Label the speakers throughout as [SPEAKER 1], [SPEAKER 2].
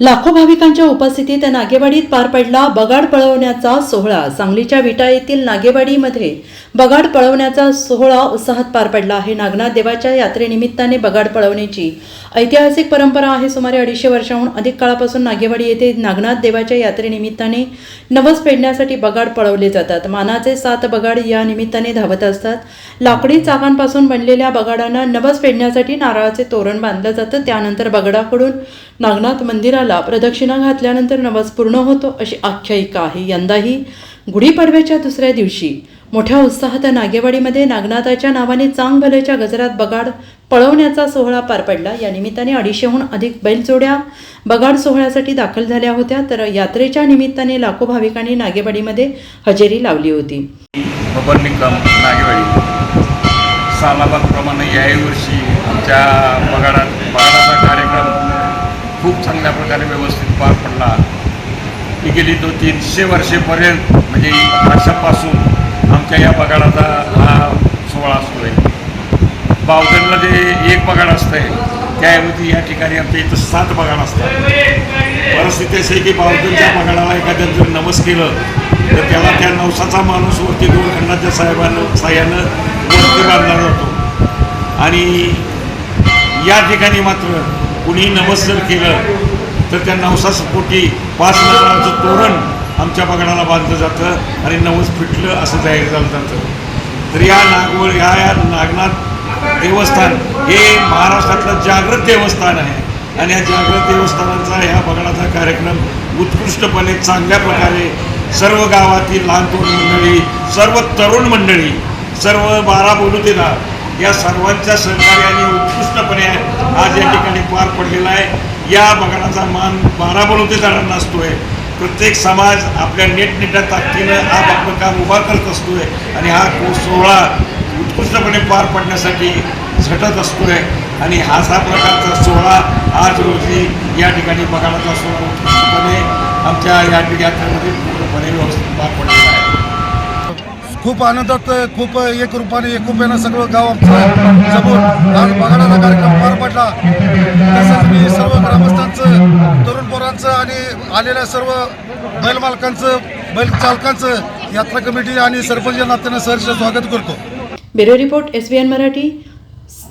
[SPEAKER 1] लाखो भाविकांच्या उपस्थितीत नागेवाडीत पार पडला बगाड पळवण्याचा सोहळा। सांगलीच्या विटा येथील नागेवाडीमध्ये बगाड पळवण्याचा सोहळा उत्साहात पार पडला आहे। नागनाथ देवाच्या यात्रेनिमित्ताने बगाड पळवण्याची ऐतिहासिक परंपरा आहे। सुमारे 250 वर्षांहून अधिक काळापासून नागेवाडी येथे नागनाथ देवाच्या यात्रेनिमित्ताने नवस फेडण्यासाठी बगाड पळवले जातात। मानाचे 7 बगाड या निमित्ताने धावत असतात। लाकडी चाकांपासून बनलेल्या बगाडांना नवस फेडण्यासाठी नारळाचे तोरण बांधलं जातं। त्यानंतर बगडाकडून नागनाथ मंदिराला प्रदक्षिणा घातल्यानंतर नवस पूर्ण होतो अशी आख्यायिका आहे। यंदाही गुढीपाडव्याच्या दुसऱ्या दिवशी मोठ्या उत्साहात नागेवाडीमध्ये नागनाथाच्या नावाने चांग भलेच्या गजरात बगाड पळवण्याचा सोहळा पार पडला। या निमित्ताने 250हून अधिक बैलजोड्या बगाड सोहळ्यासाठी दाखल झाल्या होत्या, तर यात्रेच्या निमित्ताने लाखो भाविकांनी नागेवाडीमध्ये हजेरी लावली होती।
[SPEAKER 2] नागेवाडी सालाबादप्रमाणे याही वर्षी आमच्या बगाडाचा कार्यक्रम खूप चांगल्या प्रकारे व्यवस्थित पार पडला। ही गेली 300 वर्षेपर्यंत म्हणजे वर्षापासून आमच्या या बगाडाचा हा सोहळा असतो आहे। बावधनला जे एक बगाड असतं आहे त्याऐवजी या ठिकाणी आमच्या इथं 7 बगाड असतात। परिस्थिती अशी आहे की बावधनच्या बगाडाला एखाद्यानं जर नमस केलं तर त्याला त्या नवसाचा माणूस वरती 2 खंडाच्या साह्यानं वरती बांधला जातो आणि या ठिकाणी मात्र कुणी नमस जर केलं तर त्या नवसापोटी 5 नजरांचं तोरण आमच्या बगाडाला बांधलं जातं आणि नवस फिटलं असं जाहीर झालं जातं। तर या नागनाथ देवस्थान हे महाराष्ट्रातलं जागृत देवस्थान आहे आणि या जागृत देवस्थानाचा ह्या बगाडाचा कार्यक्रम उत्कृष्टपणे चांगल्या प्रकारे सर्व गावातील लहान तरुण मंडळी, सर्व तरुण मंडळी, सर्व 12 बोलुतेदार या सर्वांच्या सहकार्याने उत्कृष्टपणे आज या ठिकाणी पार पडलेला आहे। या बगाडाचा मान 12 बोलुतेदारांना असतोय। प्रत्येक समाज आपल्या नेटनेट्या ताकदीनं आपलं काम उभा करत असतोय आणि हा सोहळा उत्कृष्टपणे पार पडण्यासाठी झटत असतोय आणि असा प्रकारचा सोहळा आज रोजी या ठिकाणी बगाडाचा सोहळा उत्कृष्टपणे आमच्या या यात्रेमध्ये पूर्णपणे व्यवस्थित पार पडलेला आहे।
[SPEAKER 3] खूप आनंदात, खूप एक रूपाने एकोप्यानं सगळं गाव आमचं जमून आज बगाडाचा कार्यक्रम पार पडला। तसंच मी सर्व ग्रामस्थांचं, तरुण पोरांचं आणि आलेल्या सर्व बैल मालकांचं, बैल चालकांचं, यात्रा कमिटी आणि सरपंच नात्यानं सहर्ष स्वागत करतो।
[SPEAKER 1] Bureau report SBN Marathi,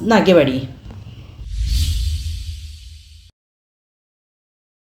[SPEAKER 1] Nagewadi.